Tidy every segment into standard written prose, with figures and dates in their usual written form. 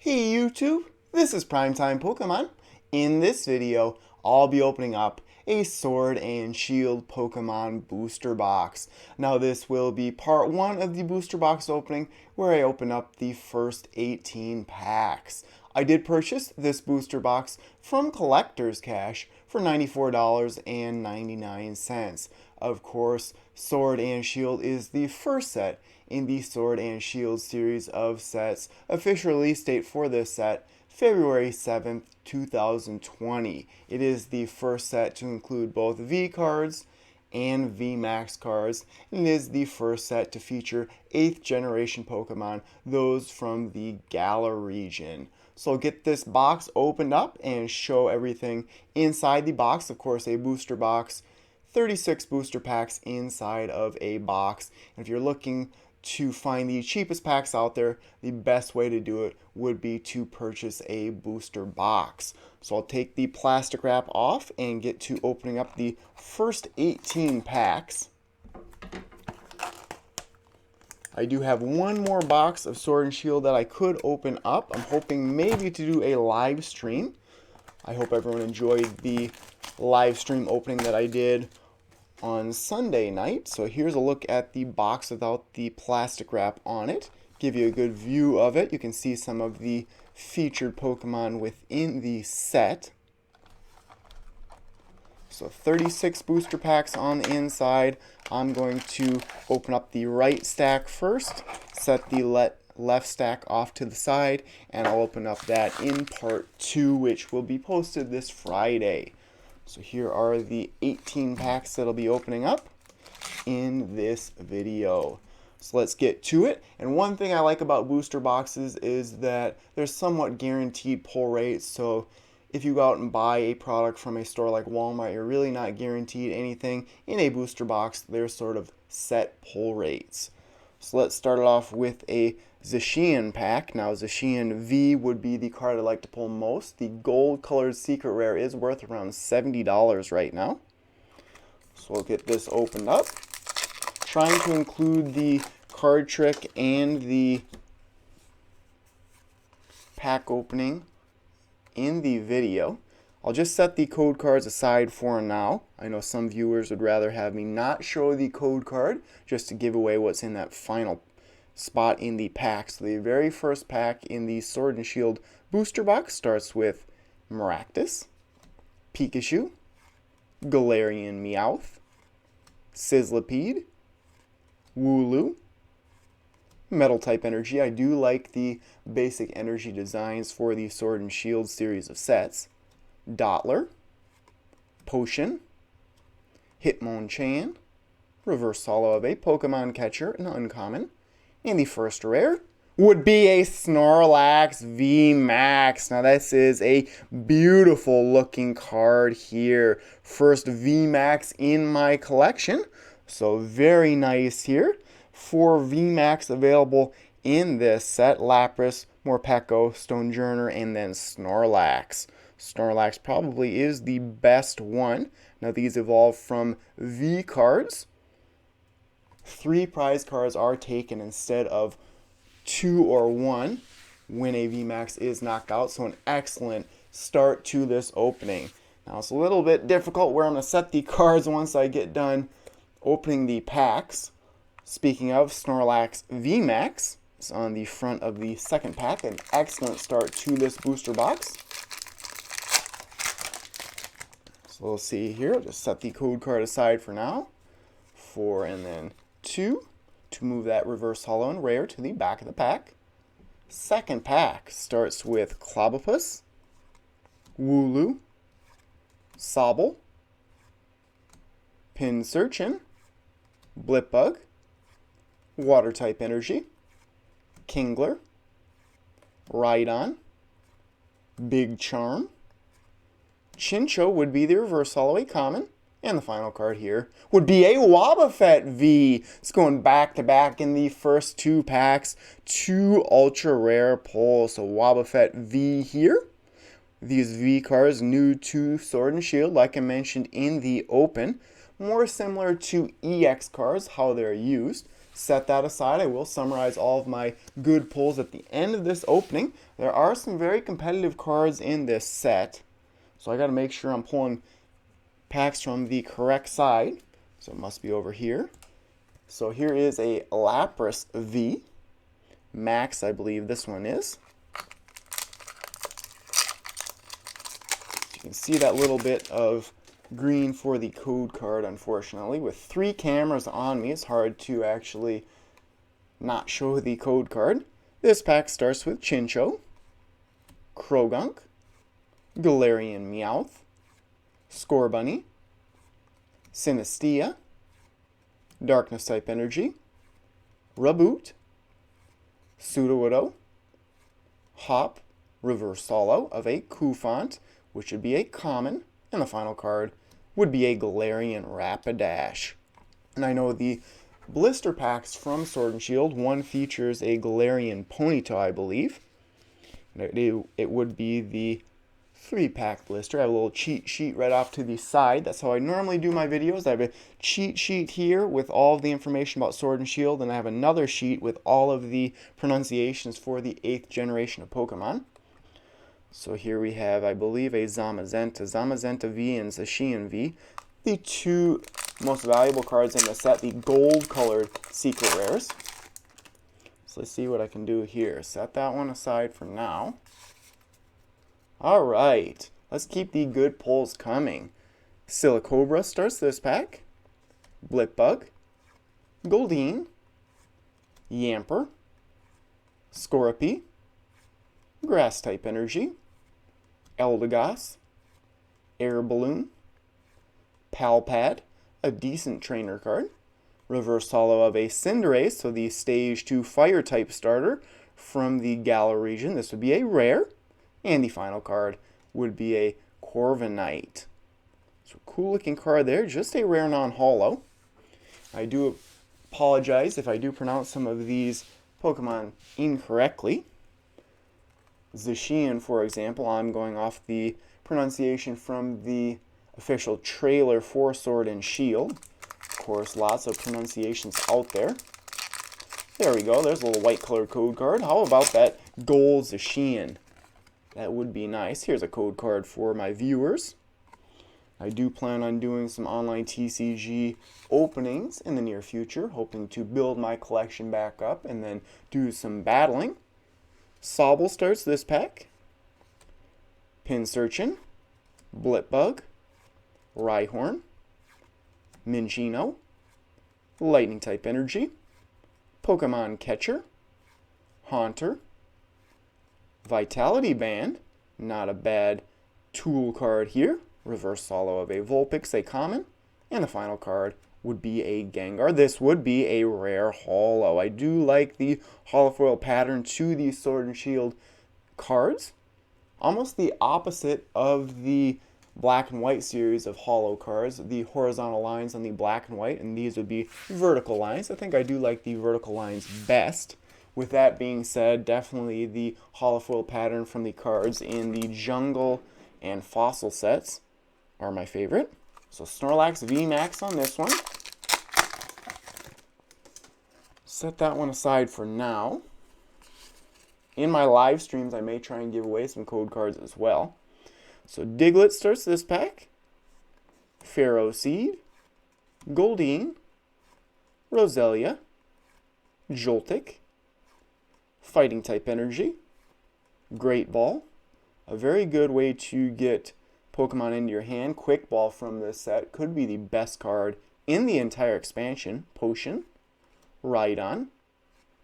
Hey YouTube, this is Primetime Pokemon. In this video, I'll be opening up a Sword and Shield Pokemon booster box. Now this will be part 1 of the booster box opening where I open up the first 18 packs. I did purchase this booster box from Collector's Cash for $94.99. Of course, Sword and Shield is the first set in the Sword and Shield series of sets. Official release date for this set, February 7th, 2020. It is the first set to include both V cards and VMax cards, and it is the first set to feature 8th generation Pokemon, those from the Galar region. So I'll get this box opened up and show everything inside the box. Of course, a booster box, 36 booster packs inside of a box. And if you're looking to find the cheapest packs out there, the best way to do it would be to purchase a booster box. So I'll take the plastic wrap off and get to opening up the first 18 packs. I do have one more box of Sword and Shield that I could open up. I'm hoping maybe to do a live stream. I hope everyone enjoyed the live stream opening that I did on Sunday night. So here's a look at the box without the plastic wrap on it. Give you a good view of it. You can see some of the featured Pokemon within the set. So 36 booster packs on the inside. I'm going to open up the right stack first, set the left stack off to the side, and I'll open up that in part 2, which will be posted this Friday. So here are the 18 packs that I'll be opening up in this video. So let's get to it. And one thing I like about booster boxes is that there's somewhat guaranteed pull rates. So if you go out and buy a product from a store like Walmart, you're really not guaranteed anything. In a booster box, there's sort of set pull rates. So let's start it off with a Zacian pack. Now Zacian V would be the card I like to pull most. The gold colored secret rare is worth around $70 right now. So we'll get this opened up. Trying to include the card trick and the pack opening in the video. I'll just set the code cards aside for now. I know some viewers would rather have me not show the code card just to give away what's in that final spot in the pack. So the very first pack in the Sword and Shield booster box starts with Maractus, Pikachu, Galarian Meowth, Sizzlipede, Wooloo, Metal type energy. I do like the basic energy designs for the Sword and Shield series of sets. Dottler, Potion, Hitmonchan, Reverse Holo of a Pokemon Catcher, an uncommon, and the first rare would be a Snorlax VMax. Now this is a beautiful looking card here. First VMax in my collection, so very nice here. 4 VMax available in this set: Lapras, Morpeko, Stonjourner, and then Snorlax. Snorlax probably is the best one. Now these evolve from V cards. 3 prize cards are taken instead of 2 or 1 when a VMax is knocked out. So an excellent start to this opening. Now it's a little bit difficult where I'm going to set the cards once I get done opening the packs. Speaking of, Snorlax VMax is on the front of the second pack. An excellent start to this booster box. So we'll see here. I'll just set the code card aside for now. 4 and then 2 to move that reverse holo and rare to the back of the pack. Second pack starts with Clobbopus, Wooloo, Sobble, Pinsirchin, Blipbug, Water type energy, Kingler, Rhydon, Big Charm, Chinchou would be the reverse holo, a common, and the final card here would be a Wobbuffet V. It's going back to back in the first 2 packs, 2 ultra rare pulls. So Wobbuffet V here. These V cards new to Sword and Shield, like I mentioned in the open, more similar to EX cards, how they're used. set that aside. I will summarize all of my good pulls at the end of this opening. There are some very competitive cards in this set, so I got to make sure I'm pulling packs from the correct side. So it must be over here. So here is a Lapras V. Max, I believe this one is. You can see that little bit of green for the code card, unfortunately. With 3 cameras on me, it's hard to actually not show the code card. This pack starts with Chincho, Krogunk, Galarian Meowth, Scorbunny, Sinistea, Darkness type Energy, Raboot, Sudowoodo, Hop, Reverse Holo of a Cufant, which would be a common, and the final card would be a Galarian Rapidash. And I know the blister packs from Sword and Shield, one features a Galarian Ponyta, I believe. It would be the 3-pack blister. I have a little cheat sheet right off to the side. That's how I normally do my videos. I have a cheat sheet here with all of the information about Sword and Shield, and I have another sheet with all of the pronunciations for the 8th generation of Pokemon. So here we have, I believe, a Zamazenta V and Zacian V. The 2 most valuable cards in the set, the gold-colored secret rares. So let's see what I can do here. Set that one aside for now. Alright, let's keep the good pulls coming. Silicobra starts this pack. Blipbug, Goldeen, Yamper, Scorpy, Grass-type Energy, Eldegoss, Air Balloon, Palpad, a decent trainer card, Reverse Holo of a Cinderace, so the Stage 2 Fire-type starter from the Galar region. This would be a rare. And the final card would be a Corviknight. So cool looking card there, just a rare non-holo. I do apologize if I do pronounce some of these Pokemon incorrectly. Zacian, for example, I'm going off the pronunciation from the official trailer for Sword and Shield. Of course, lots of pronunciations out there. There we go, there's a little white colored code card. How about that gold Zacian? That would be nice. Here's a code card for my viewers. I do plan on doing some online TCG openings in the near future, hoping to build my collection back up and then do some battling. Sobble starts this pack. Pinsirchin, Blipbug, Rhyhorn, Minccino, Lightning type Energy, Pokemon Catcher, Haunter, Vitality Band, not a bad tool card here. Reverse Holo of a Vulpix, a common. And the final card would be a Gengar. This would be a rare holo. I do like the holofoil pattern to these Sword and Shield cards. Almost the opposite of the black and white series of holo cards. The horizontal lines on the black and white, and these would be vertical lines. I think I do like the vertical lines best. With that being said, definitely the holofoil pattern from the cards in the Jungle and Fossil sets are my favorite. So Snorlax VMax on this one. Set that one aside for now. In my live streams, I may try and give away some code cards as well. So Diglett starts this pack. Pharaoh Seed, Goldeen, Roselia, Joltik, Fighting type Energy, Great Ball, a very good way to get Pokemon into your hand. Quick Ball from this set could be the best card in the entire expansion. Potion, Rhydon,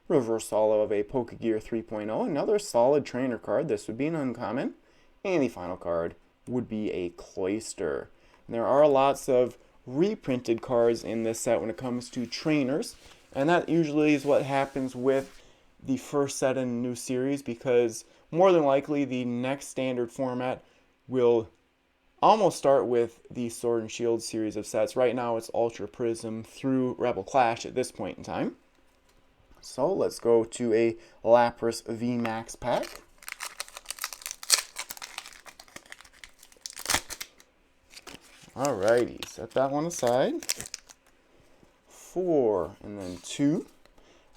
Reverse Holo of a Pokegear 3.0, another solid trainer card. This would be an uncommon. And the final card would be a Cloyster. And there are lots of reprinted cards in this set when it comes to trainers, and that usually is what happens with the first set in a new series, because more than likely the next standard format will almost start with the Sword and Shield series of sets. Right now it's Ultra Prism through Rebel Clash at this point in time. So let's go to a Lapras VMax pack. Alrighty, set that one aside. 4 and then 2.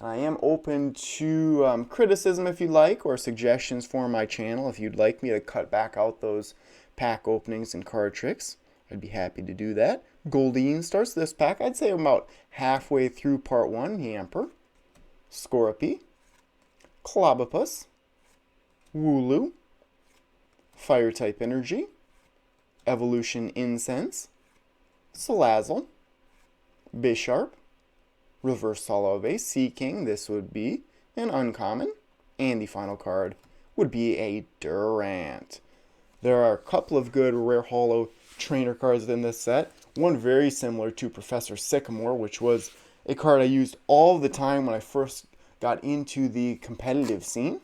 And I am open to criticism if you'd like, or suggestions for my channel if you'd like me to cut back out those pack openings and card tricks. I'd be happy to do that. Goldeen starts this pack. I'd say about halfway through part 1. Yamper, Scorpy, Clobopus, Wooloo, Fire-type Energy, Evolution Incense, Salazzle, Bisharp, Reverse Hollow of a Sea King. This would be an uncommon. And the final card would be a Durant. There are a couple of good rare holo trainer cards in this set. One very similar to Professor Sycamore, which was a card I used all the time when I first got into the competitive scene.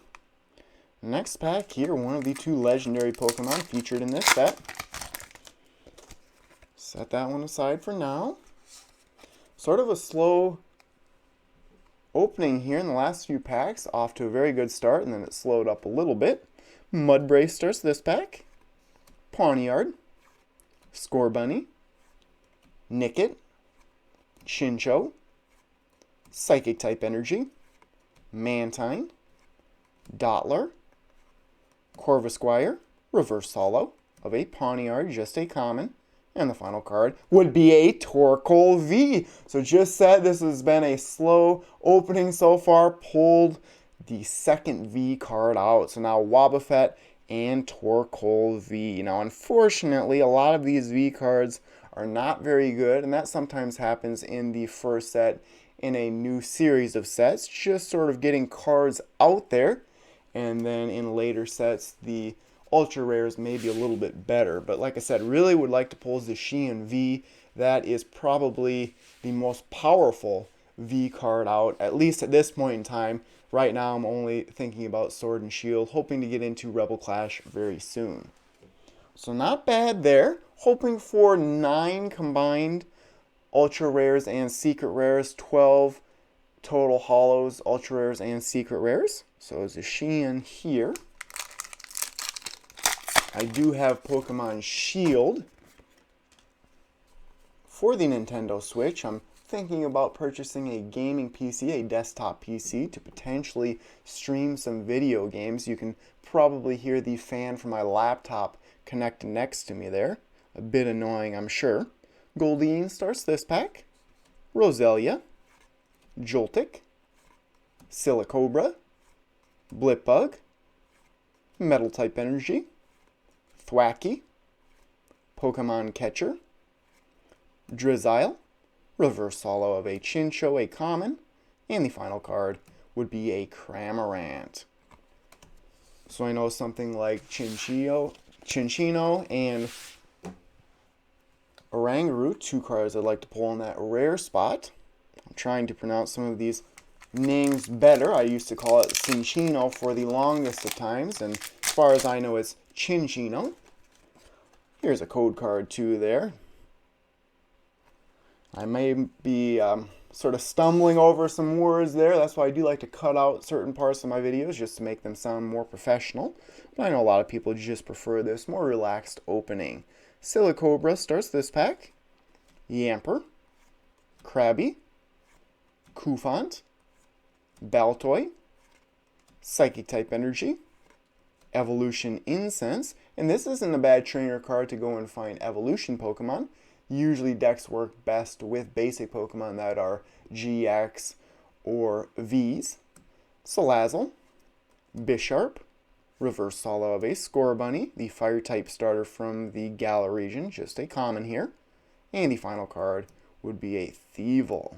Next pack here, one of the 2 legendary Pokemon featured in this set. Set that one aside for now. Sort of a slow opening here in the last few packs, off to a very good start, and then it slowed up a little bit. Mudbray starts this pack. Pawniard, Scorbunny, Nickit, Chinchou, Psychic-type Energy, Mantine, Dottler, Corvisquire, Reverse Hollow of a Pawniard, just a common. And the final card would be a Torkoal V. So just said this has been a slow opening so far. Pulled the second V card out. So now Wobbuffet and Torkoal V. Now unfortunately, a lot of these V cards are not very good. And that sometimes happens in the first set in a new series of sets. Just sort of getting cards out there. And then in later sets, the ultra rares may be a little bit better, but like I said, really would like to pull the Sheehan V. That is probably the most powerful V card out, at least at this point in time. Right now I'm only thinking about Sword and Shield, hoping to get into Rebel Clash very soon. So not bad there. Hoping for 9 combined ultra rares and secret rares, 12 total holos, ultra rares and secret rares. So it's a Sheehan here. I do have Pokemon Shield for the Nintendo Switch. I'm thinking about purchasing a gaming PC, a desktop PC, to potentially stream some video games. You can probably hear the fan from my laptop connected next to me there. A bit annoying, I'm sure. Goldeen starts this pack. Roselia, Joltik, Silicobra, Blipbug, Metal-type Energy, Thwackey, Pokemon Catcher, Drizzile, Reverse Hollow of a Chinchou, a common, and the final card would be a Cramorant. So I know something like Chinchino and Oranguru, 2 cards I'd like to pull in that rare spot. I'm trying to pronounce some of these names better. I used to call it Cinchino for the longest of times, and as far as I know it's Chinchino. Here's a code card too there. I may be sort of stumbling over some words there. That's why I do like to cut out certain parts of my videos just to make them sound more professional. But I know a lot of people just prefer this more relaxed opening. Silicobra starts this pack. Yamper, Krabby, Koufant, Baltoy, Psychic-type Energy, Evolution Incense, and this isn't a bad trainer card to go and find evolution Pokemon. Usually decks work best with basic Pokemon that are GX or Vs. Salazzle, Bisharp, Reverse Hollow of a Scorbunny, the Fire-type starter from the Galar region, just a common here. And the final card would be a Thievul.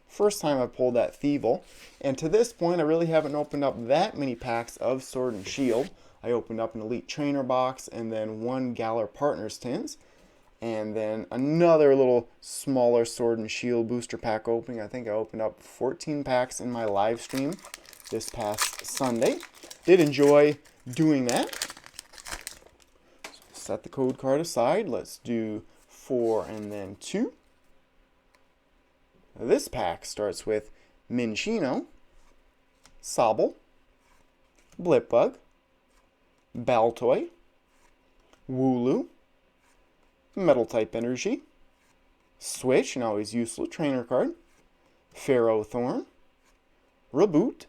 First time I pulled that Thievul, and to this point I really haven't opened up that many packs of Sword and Shield. I opened up an Elite Trainer box and then 1 Galar Partners tins, and then another little smaller Sword and Shield booster pack opening. I think I opened up 14 packs in my live stream this past Sunday. Did enjoy doing that. So set the code card aside. Let's do 4 and then 2. This pack starts with Minchino, Sobble, Blipbug, Baltoy, Wooloo, Metal-type Energy, Switch, an always useful trainer card, Ferrothorn, Reboot,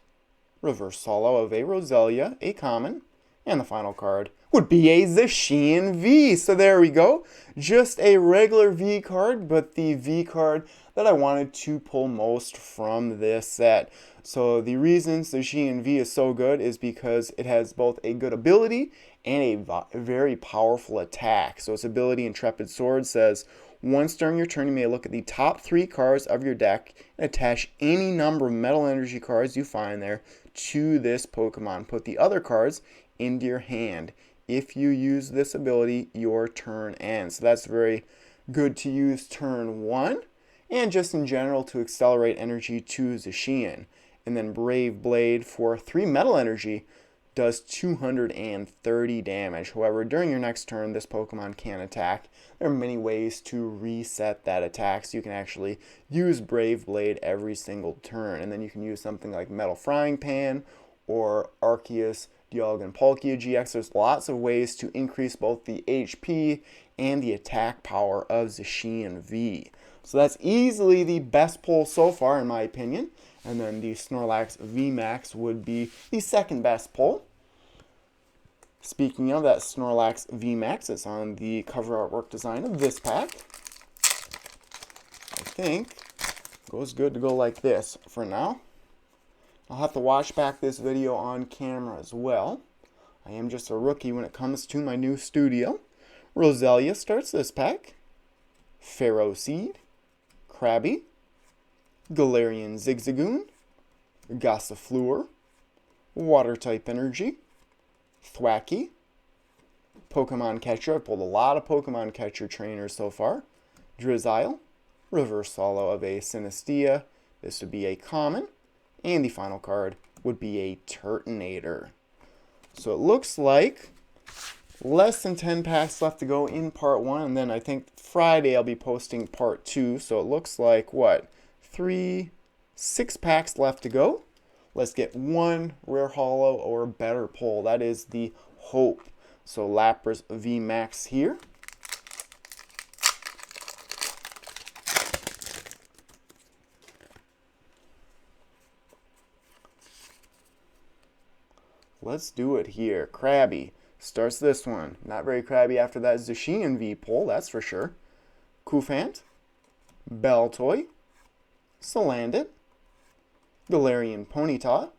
reverse holo of a Roselia, a common, and the final card would be a Zacian V. So there we go. Just a regular V card, but the V card that I wanted to pull most from this set. So the reason Zacian V is so good is because it has both a good ability and a very powerful attack. So its ability, Intrepid Sword, says, once during your turn, you may look at the top 3 cards of your deck and attach any number of metal energy cards you find there to this Pokemon. Put the other cards into your hand. If you use this ability, your turn ends. So that's very good to use turn 1, and just in general to accelerate energy to Zacian. And then Brave Blade for 3 metal energy does 230 damage. However, during your next turn, this Pokemon can attack. There are many ways to reset that attack, so you can actually use Brave Blade every single turn. And then you can use something like Metal Frying Pan or Arceus, Dialga, and Palkia GX. There's lots of ways to increase both the HP and the attack power of Zacian V. So that's easily the best pull so far, in my opinion. And then the Snorlax VMax would be the second best pull. Speaking of that Snorlax VMax, it's on the cover artwork design of this pack. I think it goes good to go like this for now. I'll have to watch back this video on camera as well. I am just a rookie when it comes to my new studio. Roselia starts this pack. Pharaoh Seed, Krabby, Galarian Zigzagoon, Gossifleur, Water-type Energy, Thwackey, Pokemon Catcher. I've pulled a lot of Pokemon Catcher trainers so far. Drizzile, reverse holo of a Sinistea. This would be a common. And the final card would be a Turtonator. So it looks like less than 10 packs left to go in part 1. And then I think Friday I'll be posting part 2. So it looks like, what, 6 packs left to go. Let's get one rare holo or better pull. That is the hope. So Lapras VMax here. Let's do it here. Krabby starts this one. Not very crabby after that Zacian V pull, that's for sure. Cufant, Baltoy, Salandit, Galarian Ponyta,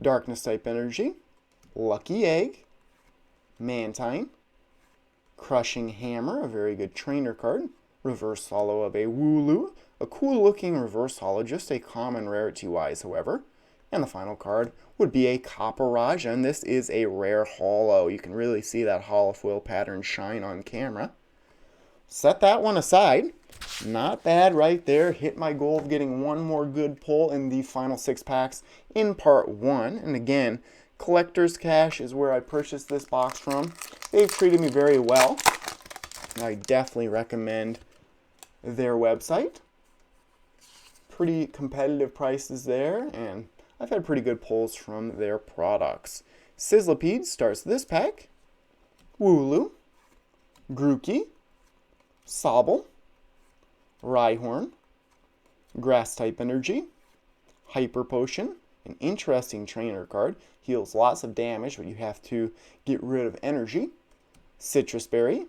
Darkness type Energy, Lucky Egg, Mantine, Crushing Hammer, a very good trainer card, reverse holo of a Wooloo, a cool looking reverse holo, just a common rarity wise, however. And the final card would be a Copperajah, and this is a rare holo. You can really see that holofoil pattern shine on camera. Set that one aside. Not bad right there. Hit my goal of getting one more good pull in the final 6 packs in part 1. And again, Collector's Cash is where I purchased this box from. They've treated me very well. I definitely recommend their website. Pretty competitive prices there, and I've had pretty good pulls from their products. Sizzlipede starts this pack. Wooloo, Grookey, Sobble, Rhyhorn, Grass-type Energy, Hyper Potion, an interesting trainer card. Heals lots of damage, but you have to get rid of energy. Citrus Berry,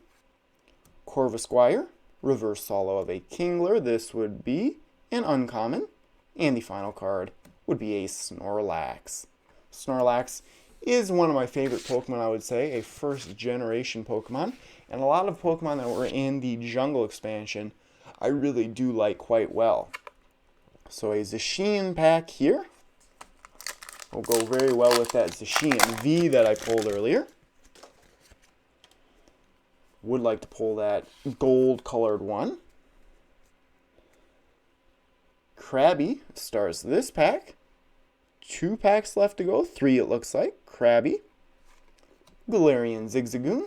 Corvisquire, reverse holo of a Kingler. This would be an uncommon. And the final card would be a Snorlax. Snorlax is one of my favorite Pokemon, I would say, a first generation Pokemon. And a lot of Pokemon that were in the Jungle expansion, I really do like quite well. So a Zacian pack here will go very well with that Zacian V that I pulled earlier. Would like to pull that gold colored one. Krabby starts this pack. 2 packs left to go. 3 it looks like. Krabby, Galarian Zigzagoon,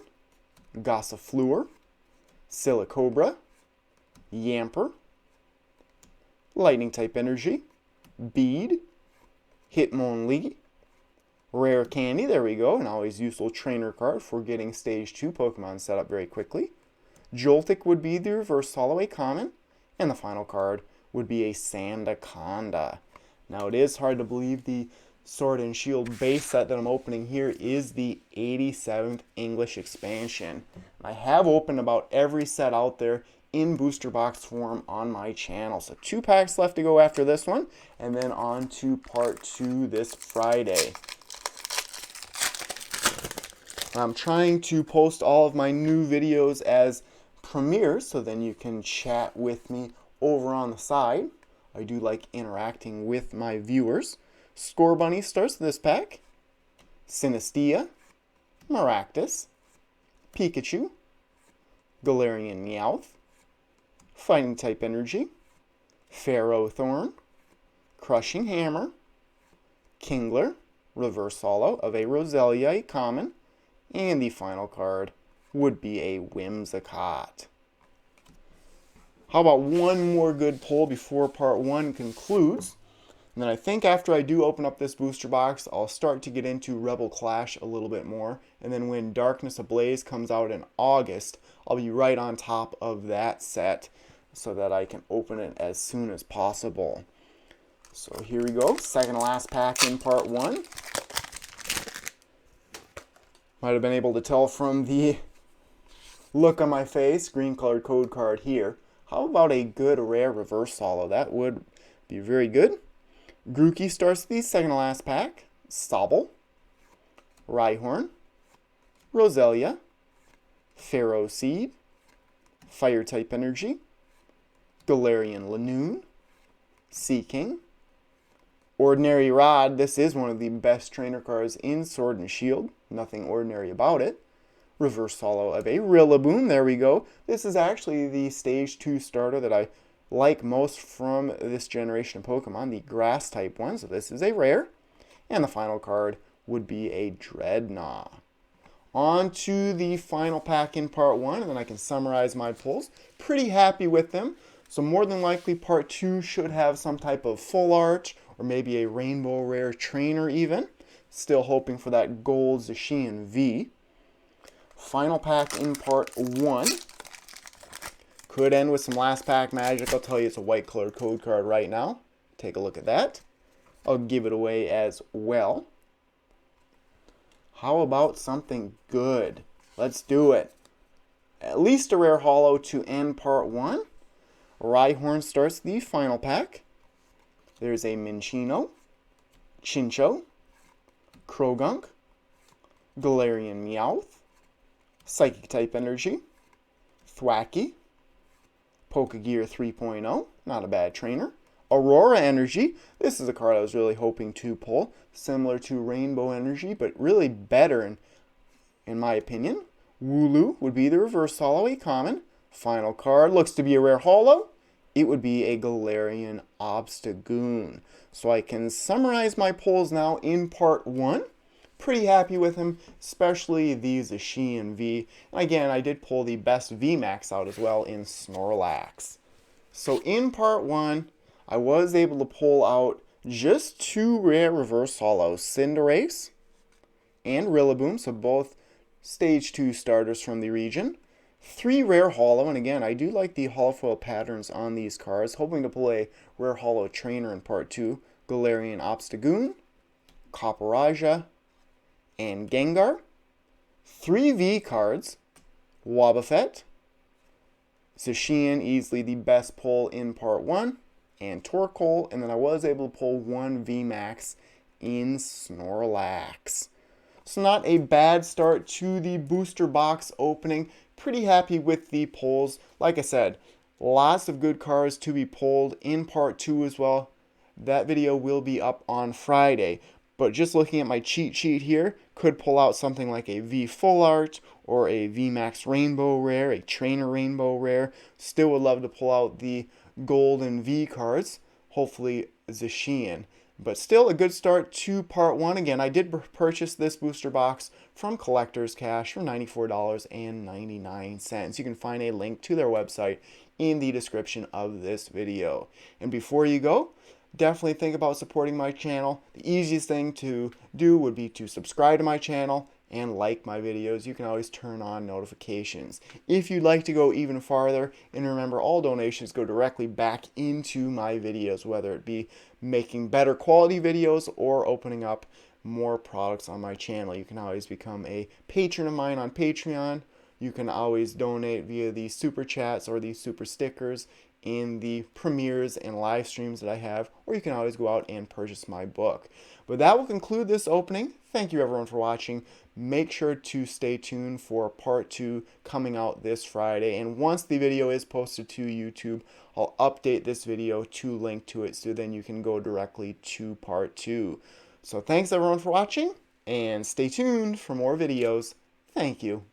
Gossifleur, Silicobra, Yamper, Lightning type Energy, Bead, Hitmonlee, Rare Candy, there we go, an always useful trainer card for getting Stage 2 Pokemon set up very quickly. Joltik would be the reverse holo, a common, and the final card would be a Sandaconda. Now it is hard to believe the Sword and Shield base set that I'm opening here is the 87th English expansion. I have opened about every set out there in booster box form on my channel. So 2 packs left to go after this one, and then on to part 2 this Friday. I'm trying to post all of my new videos as premieres, so then you can chat with me over on the side. I do like interacting with my viewers. Score Bunny starts this pack. Synestia, Maractus, Pikachu, Galarian Meowth, Fighting type Energy, Ferrothorn, Crushing Hammer, Kingler, Reverse Holo of a Roselia common, and the final card would be a Whimsicott. How about one more good pull before part 1 concludes? And then I think after I do open up this booster box, I'll start to get into Rebel Clash a little bit more. And then when Darkness Ablaze comes out in August, I'll be right on top of that set so that I can open it as soon as possible. So here we go, second to last pack in part 1. Might have been able to tell from the look on my face, green colored code card here. How about a good rare reverse holo? That would be very good. Grookey starts the second to last pack. Sobble, Rhyhorn, Roselia, Ferroseed, Fire type Energy, Galarian Lanoon, Seaking, Ordinary Rod. This is one of the best trainer cards in Sword and Shield. Nothing ordinary about it. Reverse holo of a Rillaboom. There we go. This is actually the Stage 2 starter that I like most from this generation of Pokemon, the Grass type one. So this is a rare. And the final card would be a Dreadnought. On to the final pack in part 1, and then I can summarize my pulls. Pretty happy with them. So more than likely part 2 should have some type of full art, or maybe a rainbow rare trainer even. Still hoping for that gold Zacian V. Final pack in part 1. Could end with some last pack magic. I'll tell you it's a white colored code card right now. Take a look at that. I'll give it away as well. How about something good? Let's do it. At least a rare holo to end part 1. Rhyhorn starts the final pack. There's a Minccino, Chinchou, Krogunk, Galarian Meowth, Psychic type Energy, Thwackey, Pokegear 3.0, not a bad trainer, Aurora Energy. This is a card I was really hoping to pull, similar to Rainbow Energy, but really better in my opinion. Wooloo would be the reverse holo, a common. Final card looks to be a rare holo. It would be a Galarian Obstagoon. So I can summarize my pulls now in part 1. Pretty happy with him, especially the Zacian V. Again, I did pull the best VMax out as well in Snorlax. So in part 1, I was able to pull out just 2 rare reverse holos, Cinderace and Rillaboom, so both Stage 2 starters from the region. 3 rare holo, and again, I do like the holofoil patterns on these cards. Hoping to pull a rare holo trainer in part 2. Galarian Obstagoon, Copperajah, and Gengar. 3 V cards. Wobbuffet, Zacian, easily the best pull in part 1, and Torkoal, and then I was able to pull 1 VMax in Snorlax. So not a bad start to the booster box opening. Pretty happy with the pulls. Like I said, lots of good cards to be pulled in part 2 as well. That video will be up on Friday. But just looking at my cheat sheet here, could pull out something like a V Full Art or a VMax Rainbow Rare, a Trainer Rainbow Rare. Still would love to pull out the Golden V cards, hopefully Zacian. But still a good start to part 1. Again, I did purchase this booster box from Collector's Cash for $94.99. You can find a link to their website in the description of this video. And before you go, definitely think about supporting my channel. The easiest thing to do would be to subscribe to my channel and like my videos, you can always turn on notifications. If you'd like to go even farther, and remember, all donations go directly back into my videos, whether it be making better quality videos or opening up more products on my channel. You can always become a patron of mine on Patreon. You can always donate via the super chats or the super stickers in the premieres and live streams that I have, or you can always go out and purchase my book. But that will conclude this opening. Thank you everyone for watching. Make sure to stay tuned for part 2 coming out this Friday. And once the video is posted to YouTube, I'll update this video to link to it so then you can go directly to part 2. So thanks everyone for watching, and stay tuned for more videos. Thank you.